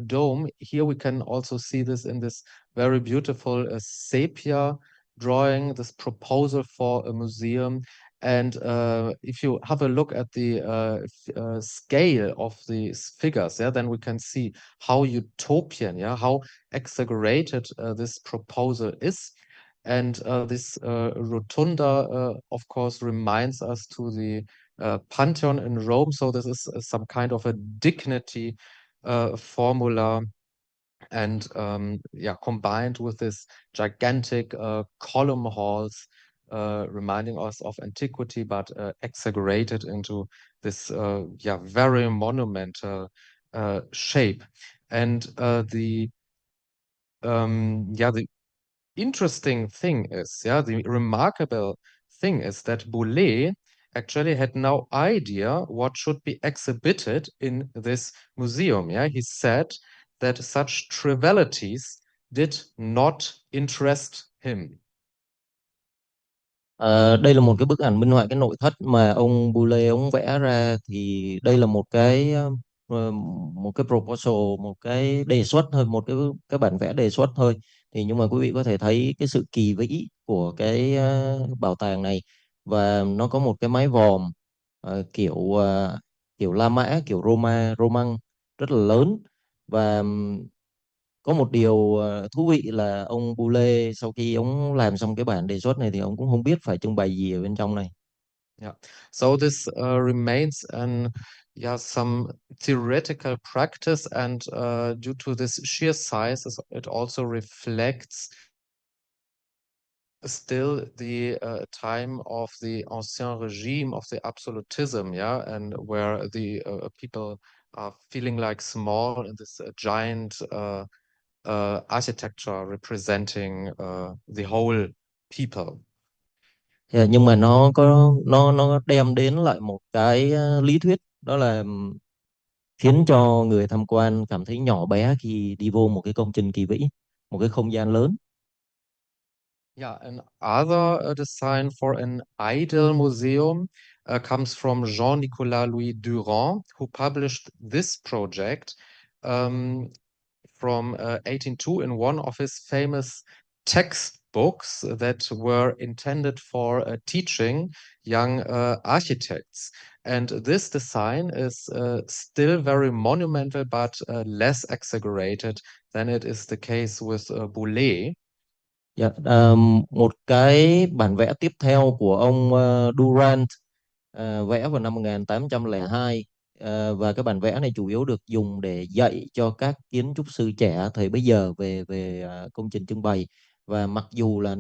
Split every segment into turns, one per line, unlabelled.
dome. Here we can also see this in this very beautiful sepia drawing, this proposal for a museum. And if you have a look at the scale of these figures, yeah, then we can see how utopian, yeah, how exaggerated this proposal is. And this rotunda, of course, reminds us to the Pantheon in Rome. So this is some kind of a dignity formula, and yeah, combined with this gigantic column halls, reminding us of antiquity, but exaggerated into this yeah, very monumental shape. And the yeah, the interesting thing is, yeah, the remarkable thing is that Boulez actually had no idea what should be exhibited in this museum. Yeah, he said that such trivialities did not interest him.
Đây là một cái bức ảnh minh họa cái nội thất mà ông Boulez ông vẽ ra, thì đây là một cái proposal, một cái đề xuất thôi, một cái bản vẽ đề xuất thôi. Thì nhưng mà quý vị có thể thấy cái sự kỳ vĩ của cái bảo tàng này, và nó có một cái mái vòm kiểu La Mã, kiểu Roman rất là lớn. Và có một điều thú vị là ông Boulez sau khi ông làm xong cái bản đề xuất này thì ông cũng không biết phải trưng bày gì ở bên trong này.
Yeah. So this remains an yeah, some theoretical practice, and due to this sheer size, it also reflects still the time of the ancien regime, of the absolutism, yeah, and where the people are feeling like small in this giant architecture representing the whole people.
Nhưng mà nó đem đến lại một cái lý thuyết, đó là khiến cho người tham quan cảm thấy nhỏ bé khi đi vô một cái công trình kỳ vĩ, một cái không gian lớn.
Yeah, another design for an ideal museum comes from Jean-Nicolas Louis Durand, who published this project from 1802 in one of his famous textbooks that were intended for teaching young architects. And this design is still very monumental, but less exaggerated than it is the case with Boulez.
Dạ, một cái bản vẽ tiếp theo của ông Durant, vẽ vào năm 1802, và cái bản vẽ này chủ yếu được dùng để dạy cho các kiến trúc sư trẻ thời bấy giờ về về công trình trưng bày. Và mặc dù là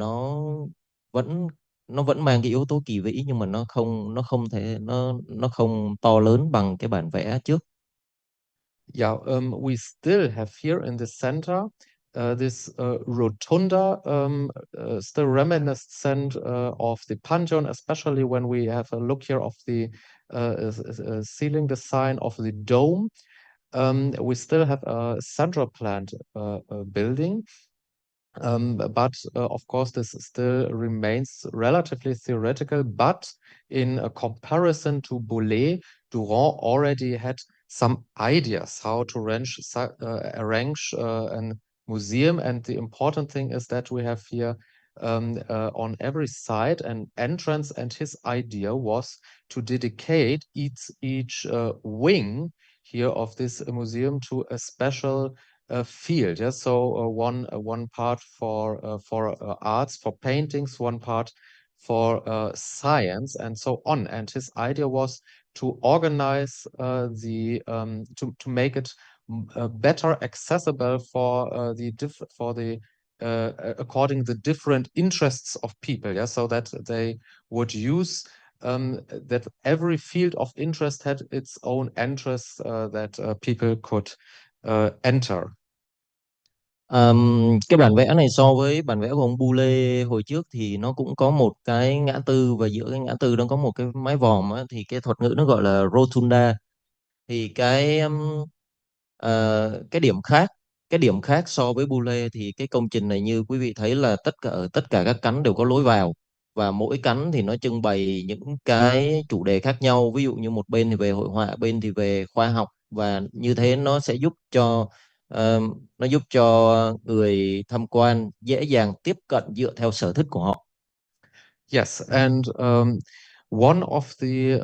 vẫn nó vẫn mang cái yếu tố kỳ vĩ, nhưng mà nó không to lớn bằng cái bản vẽ trước.
Yeah, we still have here in the center this rotunda, still reminiscent of the Pantheon, especially when we have a look here of the ceiling design of the dome. We still have a central plant building, but of course, this still remains relatively theoretical. But in a comparison to Boulez, Durand already had some ideas how to arrange a museum. And the important thing is that we have here on every side an entrance, and his idea was to dedicate each wing here of this museum to a special field. Yeah, so one part for arts, for paintings, one part for science, and so on. And his idea was to organize the to make it better accessible for the according the different interests of people. Yeah, so that they would use that every field of interest had its own interests that people could enter.
Cái bản vẽ này so với bản vẽ của ông Boulez hồi trước thì nó cũng có một cái ngã tư, và giữa cái ngã tư nó có một cái mái vòm á, thì cái thuật ngữ nó gọi là rotunda. Thì cái điểm khác so với Boulez thì cái công trình này, như quý vị thấy là ở tất cả các cánh đều có lối vào, và mỗi cánh thì nó trưng bày những cái chủ đề khác nhau. Ví dụ như một bên thì về hội họa, bên thì về khoa học, và như thế nó sẽ giúp cho Nó giúp cho người tham quan dễ dàng tiếp cận dựa theo sở thích của họ.
Yes, and one of the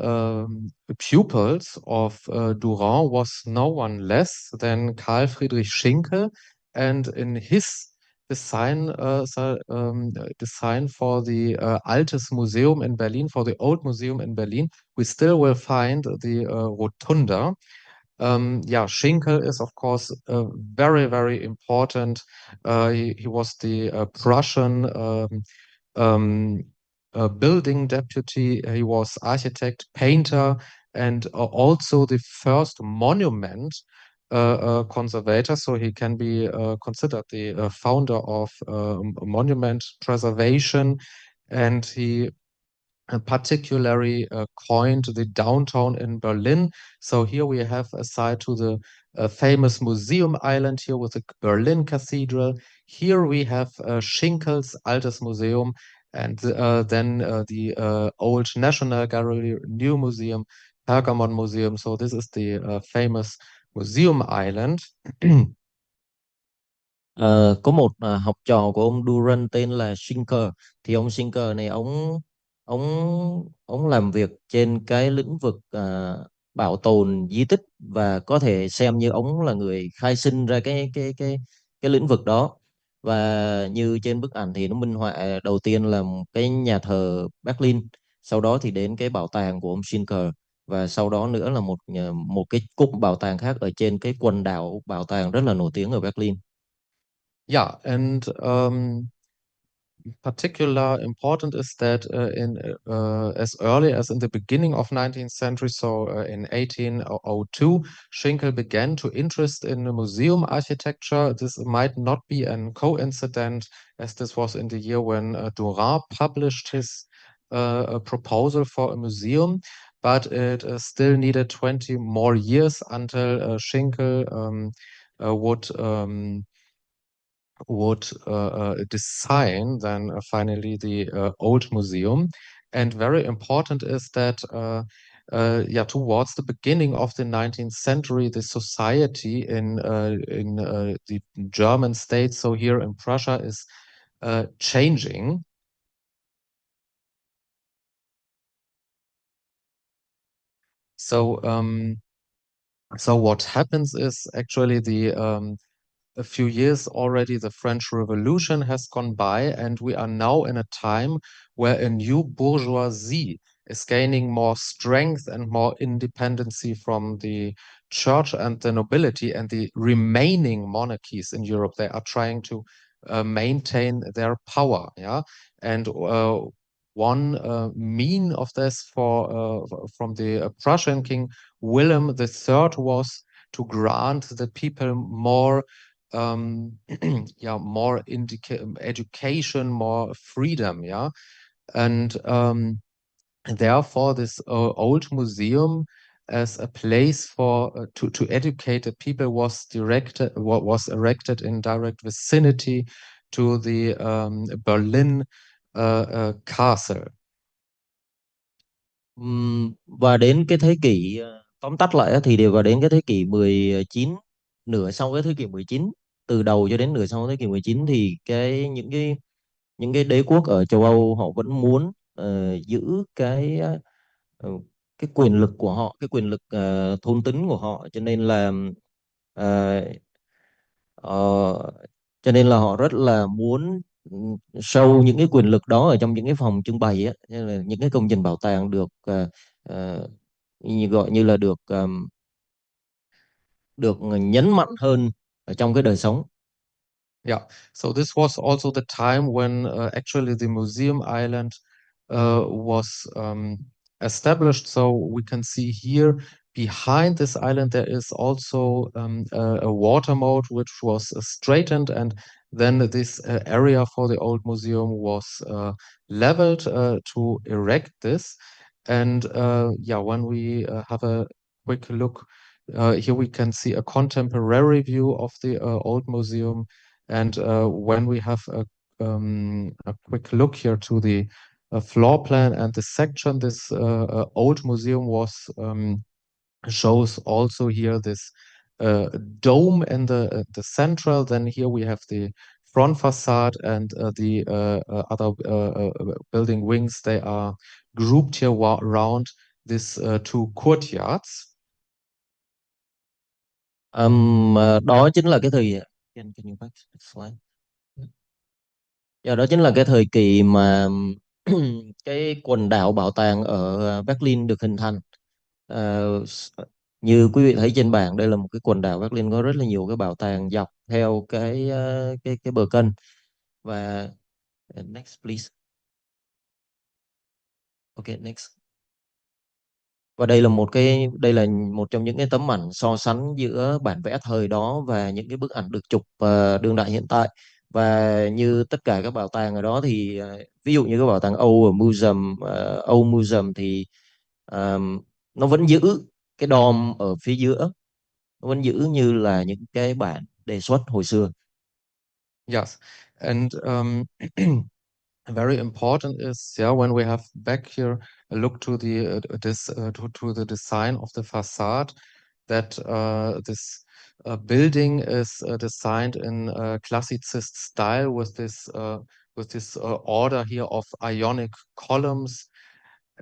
pupils of Duran was no one less than Karl Friedrich Schinkel, and in his design for the Altes Museum in Berlin, for the Old Museum in Berlin, we still will find the Rotunda. Yeah, Schinkel is, of course, very, very important. He was the Prussian um, building deputy. He was architect, painter, and also the first monument conservator. So he can be considered the founder of monument preservation. And he particularly coined the downtown in Berlin. So here we have a side to the famous museum island here with the Berlin Cathedral. Here we have Schinkel's Altes Museum, and then the Old National Gallery, New Museum, Pergamon Museum. So this is the famous museum island.
Có một học trò của ông Durant tên là Schinker. Thì ông Schinker này ông ông làm việc trên cái lĩnh vực bảo tồn di tích, và có thể xem như ông là người khai sinh ra cái lĩnh vực đó. Và như trên bức ảnh thì nó minh họa đầu tiên là một cái nhà thờ Berlin, sau đó thì đến cái bảo tàng của ông Schinker, và sau đó nữa là một cái cụm bảo tàng khác ở trên cái quần đảo bảo tàng rất là nổi tiếng ở Berlin.
Yeah, and particular important is that in as early as in the beginning of 19th century, so in 1802, Schinkel began to interest in museum architecture. This might not be a coincidence, as this was in the year when Duras published his a proposal for a museum, but it still needed 20 more years until Schinkel would design then finally the old museum. And very important is that yeah, towards the beginning of the 19th century, the society in the German states, so here in Prussia, is changing. So so what happens is actually the a few years already, the French Revolution has gone by, and we are now in a time where a new bourgeoisie is gaining more strength and more independency from the church and the nobility, and the remaining monarchies in Europe. They are trying to maintain their power. Yeah, and one mean of this from the Prussian King William III was to grant the people more yeah, more education, more freedom, yeah. And therefore this old museum as a place for to educate the people was erected in direct vicinity to the Berlin castle.
Và đến cái thế kỷ tóm tắt lại á, thì đều vào đến cái thế kỷ 19, nửa sau cái thế kỷ 19, từ đầu cho đến nửa sau thế kỷ 19, thì những cái đế quốc ở châu Âu họ vẫn muốn giữ ờ, cái quyền lực của họ, cái quyền lực thôn tính của họ, ờ, ờ, cho nên là họ rất là muốn show những cái quyền lực đó ở trong những cái phòng trưng bày á, nên là những cái công trình bảo tàng được gọi như là được nhấn mạnh hơn ở trong cái đời sống.
Yeah, so this was also the time when actually the museum island was established. So we can see here behind this island there is also a water moat which was straightened, and then this area for the old museum was leveled to erect this. And yeah, when we have a quick look, here we can see a contemporary view of the old museum. And when we have a quick look here to the floor plan and the section, this old museum was shows also here this dome in the central. Then here we have the front facade and the other building wings. They are grouped here around these two courtyards.
Đó chính là cái thời can you back the slide? Dạ, đó chính là cái thời kỳ mà cái quần đảo bảo tàng ở Berlin được hình thành. Ờ, Như quý vị thấy trên bảng, đây là một cái quần đảo Berlin có rất là nhiều cái bảo tàng dọc theo cái bờ kênh. Và next please. Okay, next. Và đây là một trong những cái tấm ảnh so sánh giữa bản vẽ thời đó và những cái bức ảnh được chụp đương đại hiện tại. Và như tất cả các bảo tàng ở đó thì ví dụ như cái bảo tàng Âu Museum thì ờ, nó vẫn giữ cái dome ở phía giữa, nó vẫn giữ như là những cái bản đề xuất hồi xưa.
Yes, and very important is, yeah, when we have back here a look to the to the design of the facade, that this building is designed in classicist style with this order here of ionic columns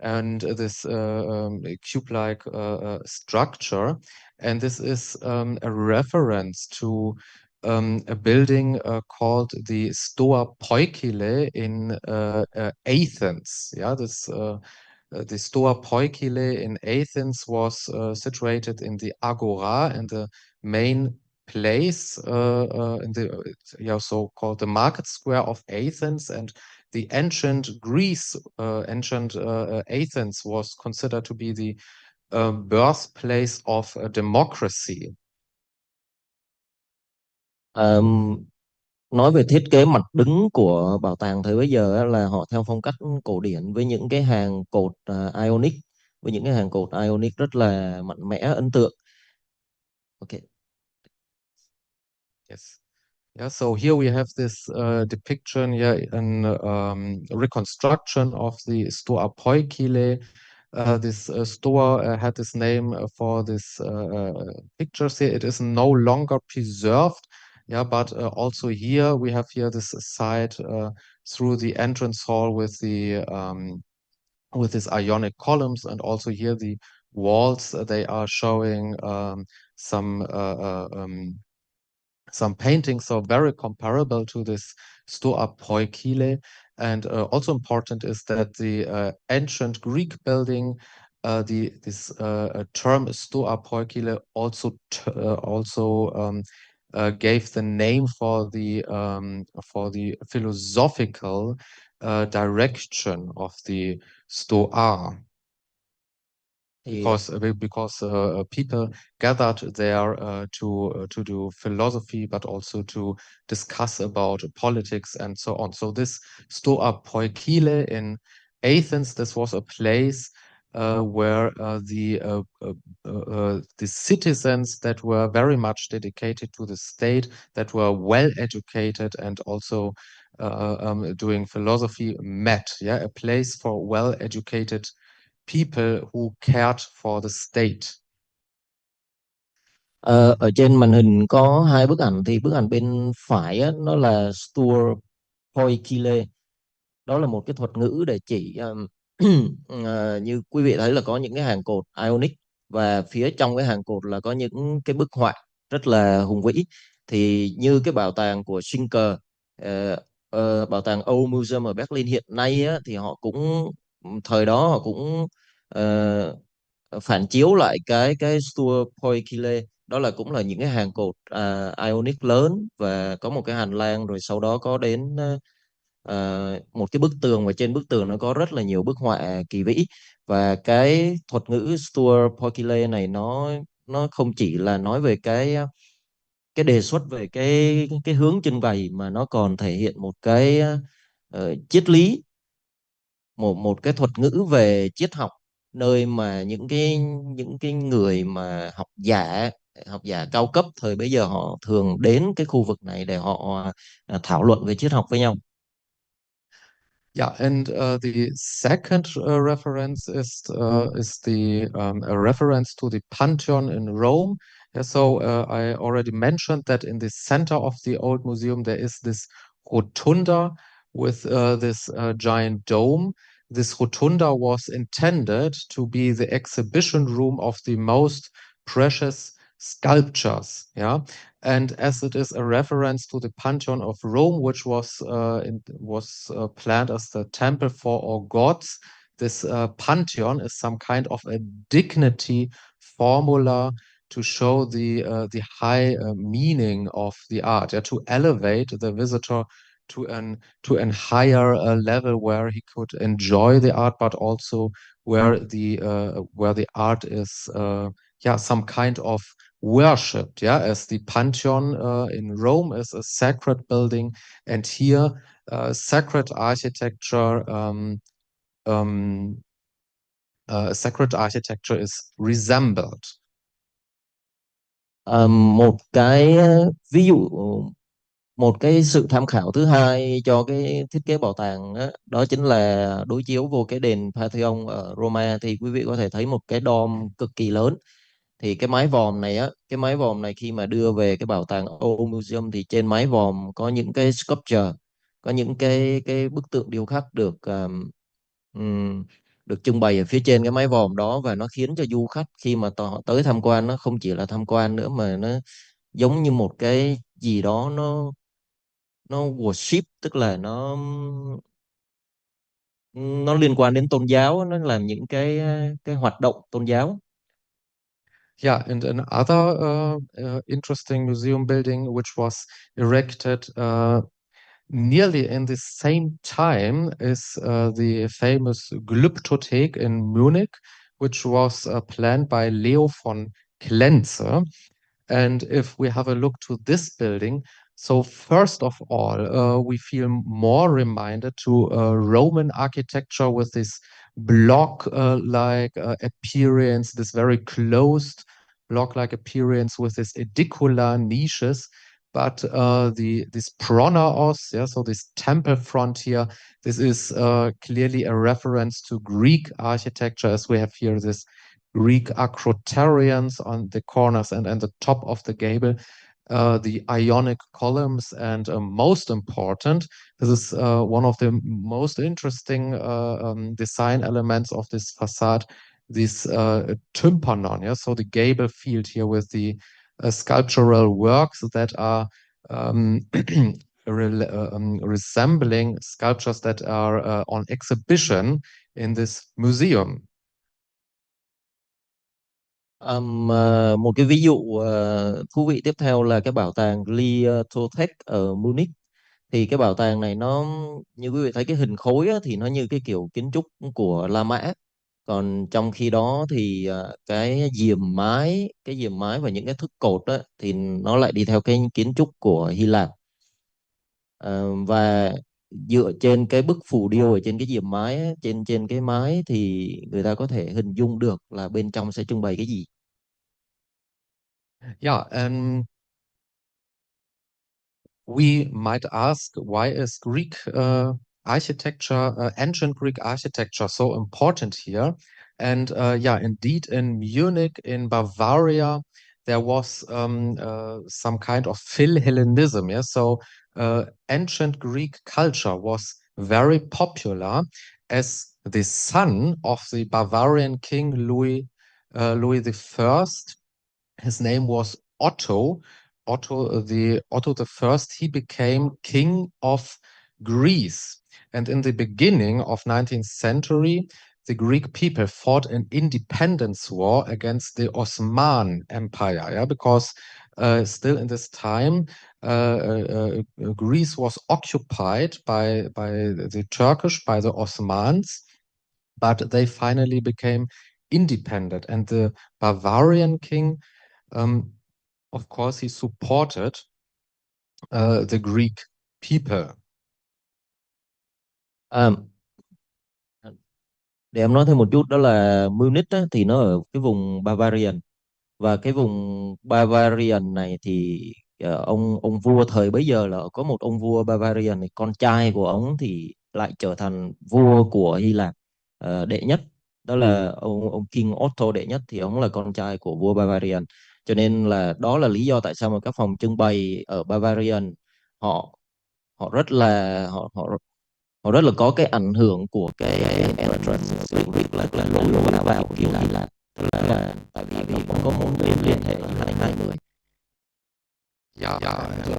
and this cube-like structure. And this is a reference to a building called the Stoa Poikile in Athens. Yeah, the Stoa Poikile in Athens was situated in the Agora, and the main place in the yeah, so called the market square of Athens. And the ancient Greece, ancient Athens was considered to be the birthplace of democracy.
Ờm, nói về thiết kế mặt đứng của bảo tàng thời bấy giờ á, là họ theo phong cách cổ điển với những cái hàng cột Ionic, với những cái hàng cột Ionic rất là mạnh mẽ, ấn tượng. Ok.
Yes. Yeah, so here we have this depiction, yeah, an reconstruction of the Stoa Poikile. This store had this name for this pictures here. It is no longer preserved, yeah, but also here we have here this side through the entrance hall with these ionic columns, and also here the walls they are showing some some paintings, so very comparable to this Stoa Poikile. And also important is that the ancient Greek building, this term Stoa Poikile also gave the name for the philosophical direction of the Stoa.
Thì
Because people gathered there to do philosophy, but also to discuss about politics and so on. So this Stoa Poikile in Athens, this was a place where the citizens that were very much dedicated to the state, that were well educated and also doing philosophy met. Yeah, a place for well educated people who cared for the state.
ở trên màn hình có hai bức ảnh, thì bức ảnh bên phải á, nó là Stur Poikile. Đó là một cái thuật ngữ để chỉ như quý vị thấy là có những cái hàng cột Ionic, và phía trong cái hàng cột là có những cái bức họa rất là hùng vĩ. Thì như cái bảo tàng của Schinker, bảo tàng Old Museum ở Berlin hiện nay á, thì họ cũng thời đó họ cũng ờ, phản chiếu lại cái Stur Poikile. Đó là cũng là những cái hàng cột Ionic lớn, và có một cái hành lang, rồi sau đó có đến một cái bức tường, và trên bức tường nó có rất là nhiều bức họa kỳ vĩ. Và cái thuật ngữ Stur Poikile này nó không chỉ là nói về cái đề xuất về cái hướng trưng bày, mà nó còn thể hiện một cái triết lý, một cái thuật ngữ về triết học, nơi mà những cái người mà học giả cao cấp thời bấy giờ họ thường đến cái khu vực này để họ thảo luận về triết học với nhau.
Yeah, and the second reference is the a reference to the Pantheon in Rome. Yeah, so I already mentioned that in the center of the old museum there is this rotunda with this giant dome. This rotunda was intended to be the exhibition room of the most precious sculptures. Yeah, and as it is a reference to the Pantheon of Rome, which was planned as the temple for all gods, this Pantheon is some kind of a dignity formula to show the high meaning of the art, yeah, to elevate the visitor to an higher level where he could enjoy the art, but also where the art is yeah, some kind of worshipped, yeah, as the Pantheon in Rome is a sacred building, and here sacred architecture um, sacred architecture is resembled.
Một cái ví dụ, một cái sự tham khảo thứ hai cho cái thiết kế bảo tàng đó, đó chính là đối chiếu vô cái đền Pantheon ở Roma, thì quý vị có thể thấy một cái dome cực kỳ lớn. Thì cái mái vòm này á, cái mái vòm này khi mà đưa về cái bảo tàng Old Museum thì trên mái vòm có những cái sculpture, có những cái bức tượng điêu khắc ừm, được trưng bày ở phía trên cái mái vòm đó, và nó khiến cho du khách khi mà họ tới tham quan, nó không chỉ là tham quan nữa mà nó giống như một cái gì đó, nó worship, tức là nó liên quan đến tôn giáo, nó làm những cái hoạt động tôn giáo.
Yeah, and another interesting museum building which was erected nearly in the same time is the famous Glyptothek in Munich, which was planned by Leo von Klenze. And if we have a look to this building, so first of all, we feel more reminded to Roman architecture with this block-like appearance, this very closed block-like appearance with this edicular niches. But this pronaos, yeah, so this temple front here, this is clearly a reference to Greek architecture, as we have here this Greek acroterions on the corners and the top of the gable, the Ionic columns, and most important, this is one of the most interesting design elements of this facade, this tympanon. Yeah, so the gable field here with the sculptural works that are um, resembling sculptures that are on exhibition in this museum.
Một cái ví dụ thú vị tiếp theo là cái bảo tàng Glyptothek ở Munich. Thì cái bảo tàng này nó, như quý vị thấy cái hình khối á, thì nó như cái kiểu kiến trúc của La Mã. Còn trong khi đó thì cái diềm mái và những cái thức cột á, thì nó lại đi theo cái kiến trúc của Hy Lạp. Và dựa trên cái bức phù điêu ở trên cái diềm mái á, trên trên cái mái, thì người ta có thể hình dung được là bên trong sẽ trưng bày cái gì.
Yeah, we might ask, why is Greek architecture, ancient Greek architecture, so important here? And yeah, indeed, in Munich, in Bavaria, there was some kind of Philhellenism. Yeah, so ancient Greek culture was very popular, as the son of the Bavarian king Louis the First, his name was Otto. Otto the First. He became king of Greece, and in the beginning of 19th century, the Greek people fought an independence war against the Ottoman Empire. Yeah, because still in this time, Greece was occupied by the Turkish, by the Ottomans, but they finally became independent, and the Bavarian king, um, of course, he supported the Greek people.
À, để em nói thêm một chút, đó là Munich á, thì nó ở cái vùng Bavarian, và cái vùng Bavarian này thì ông vua thời bấy giờ là có một ông vua Bavarian, thì con trai của ông thì lại trở thành vua của Hy Lạp đệ nhất, đó là ông King Otto đệ nhất, thì ông là con trai của vua Bavarian. Cho nên là đó là lý do tại sao mà các phòng trưng bày ở Bavarian họ họ rất là họ họ rất là có cái ảnh hưởng của cái entrance, việc việc là lối lối vào kiểu Hy Lạp, tại vì nó có một cái liên hệ giữa hai người.
Yeah, and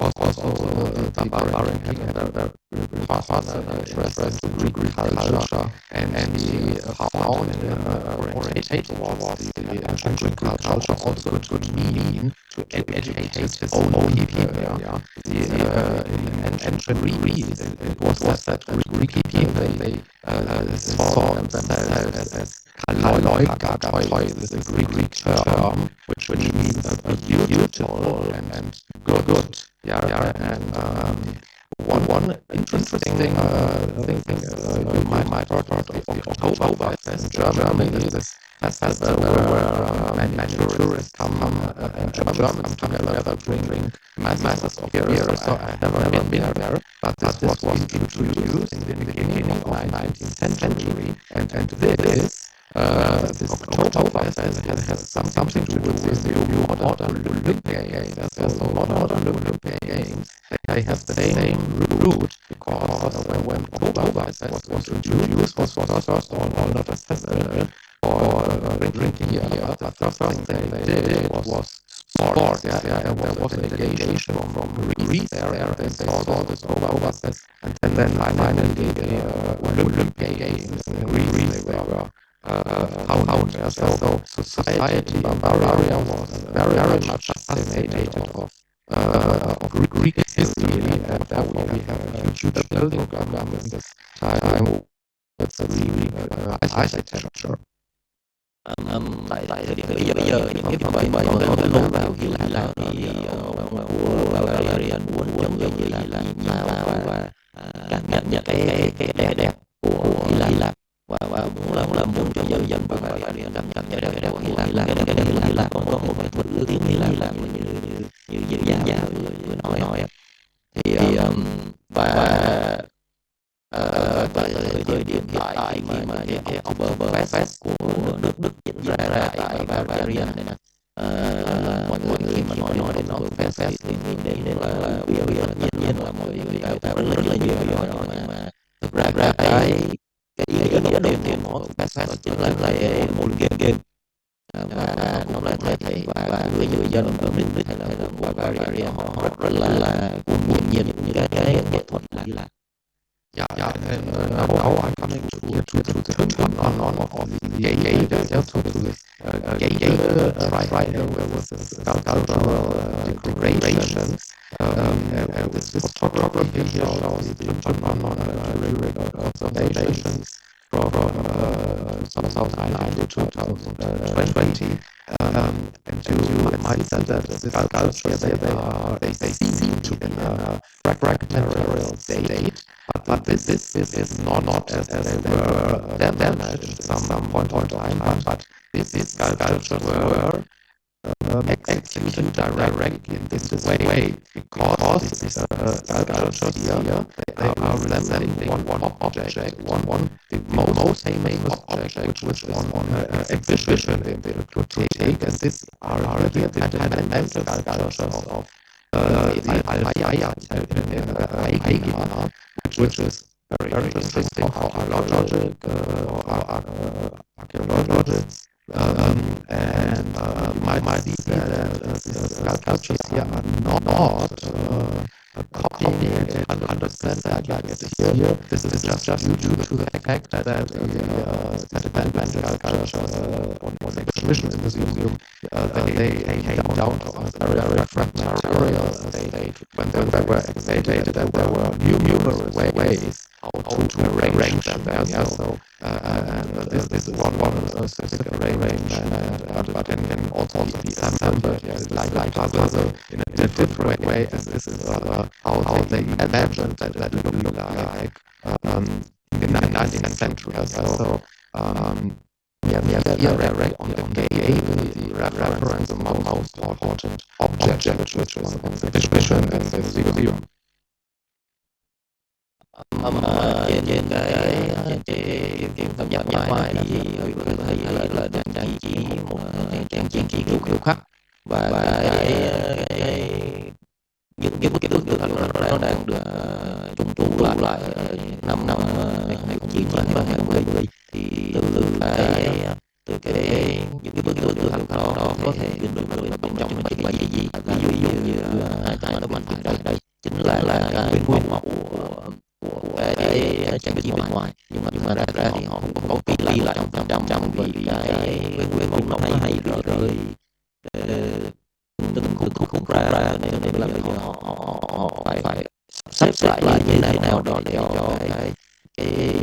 of course, also the barbarian king had a very particular interest into Greek culture, and he found orientated towards the ancient Greek culture also could mean to educate his own people. Yeah, in ancient Greece, it was that Greek people they saw themselves as kaloikagoi. This is a Greek term which means beautiful and good. Yeah, and one interesting thing you might heard of the Oktoberfest in Germany. This festival where many tourists come and Germans come together to drink masses of beer. So I've never been there, but this was introduced in the beginning of 19th century, and this Oktoberfest has something to do with the modern Olympic Games. There's a modern Olympic Games. They have the same root because when Oktoberfest was introduced, was first of all not a festival for drinking beer, but the first thing they did was sports. Yeah, there was a delegation from Greece there. They saw this Oktoberfest, and then finally the Olympic Games in Greece they were found. So society in Bavaria was very much fascinated of Greek history, and therefore we have a huge building program in this time with really architecture.
Tại thời điểm bây giờ những cái phòng trưng bày mà có cái lối vào Hy Lạp thì ông của Bavarian muốn cho người Hy Lạp nhìn vào và cảm nhận những cái đẹp đẹp của Hy Lạp, và muốn cho dân Bavarian cảm nhận cái đẹp của Hy Lạp. Cái đẹp của Hy Lạp còn có một cái thuật ngữ tiếng Hy Lạp như dân gian vừa nói. Thì và tại thời điểm hiện tại khi mà những cái Oktoberfest của Đức diễn ra tại Bavaria này nè, là mọi người khi mà nói đến Oktoberfest thì nghĩ đến là bia, tất nhiên là mọi người tạo rất là nhiều nhưng mà thực ra cái ý nghĩa đầu tiên của Oktoberfest chính là cái một game, và nó là thể và người dân ở bên Đức hay là của Bavaria họ rất là cuốn nhiệt những cái nghệ thuật là.
Yeah, and now I'm coming to the turn on of the gay, to this right here with this cultural decorations. This photography here shows the turn on observations from 2019 to 2020. And you might say that this culture, they seem to be in a fragmentary state, but this is not as they were damaged at some point in time, but these cultures were executed directly in this way because these sculptures here they are resembling one object, the most famous object which is on exhibition in the Bibliothek, and these are the fundamental sculptures of the Alfaya which is very interesting for archaeologists. And you might see that these sculptures here are not copying 100% like it is here. This is just due to the fact that the sedimentary sculptures on exhibition in this museum they came down to a very fragmentary state. When they were excavated, there were numerous ways how to arrange them. So this is one specific arrangement, but can also be assembled like puzzle in a different way. This is how they imagined that it would look like in the 19th century. So we have here on the gate the reference, the most important object which was on the exhibition in the museum.
Trên cái cảm nhận ngoài thì tôi thấy là đang trang trí một trang trí kiểu kiểu khác, và cái những bức tượng nó đang được trùng tu lại năm năm 2009 và 2020, thì từ cái những cái bức tượng đó có thể biết được là bên trong nó bày cái gì. Ví dụ như hai cái tấm ảnh phải đây chính là cái nguyên mẫu của cái trang trí bên ngoài, nhưng mà ra thì họ không có copy lại 100% vì cái nguyên mẫu nó hay bị rơi từng khúc ra, nên là bây giờ họ phải sắp xếp lại như thế nào đó để cho cái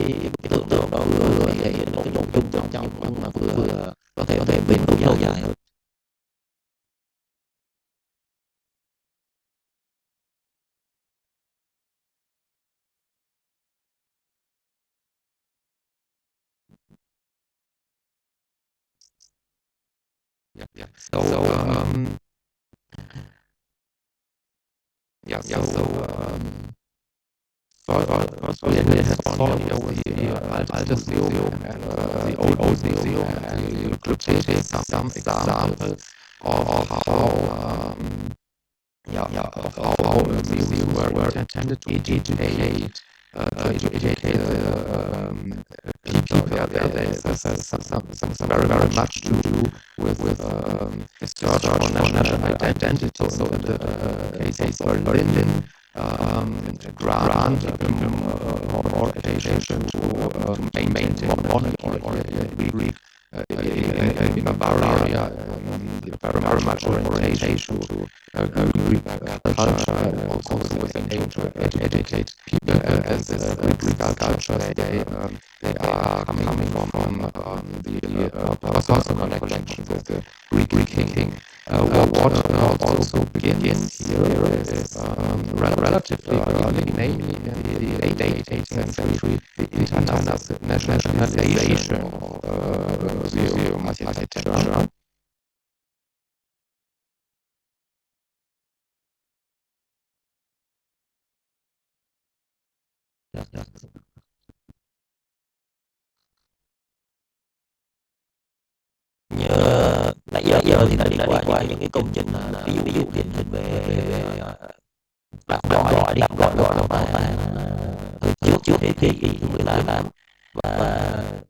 bức tượng đó vừa thể hiện được cái nội dung trong nhưng mà vừa có thể bền vững lâu dài hơn.
Yeah, yeah. So we had Sonia with the Altes Museum and the Old Museum, and you could take some example of how of how museums were intended to educate people. Yeah, there's some very much to do with search for national identity. So in the case of Berlin, grant more attention to maintain monarchy or Greek in Bavaria, very much orientation to Greek culture, and also with an aim to educate people as this Greek culture. They are coming from the personal connection with the Greek king. What also begins here is relatively early, namely in the late 18th century, the internationalization of museum architecture.
Như nãy giờ thì đã đi qua những cái công trình, ví dụ điển hình về đạp gọi là bảo tàng thời trước thế kỷ thứ 15, và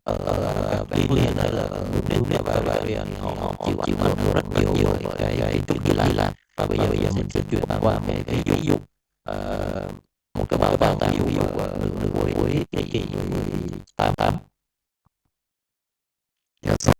ở Berlin hay là ở Munich và Bavaria thì họ chịu ảnh hưởng rất nhiều bởi cái chuyện Hy Lạp. Và bây giờ mình sẽ chuyển qua một cái ví dụ, một cái bảo tàng ví dụ nửa cuối thế kỷ 18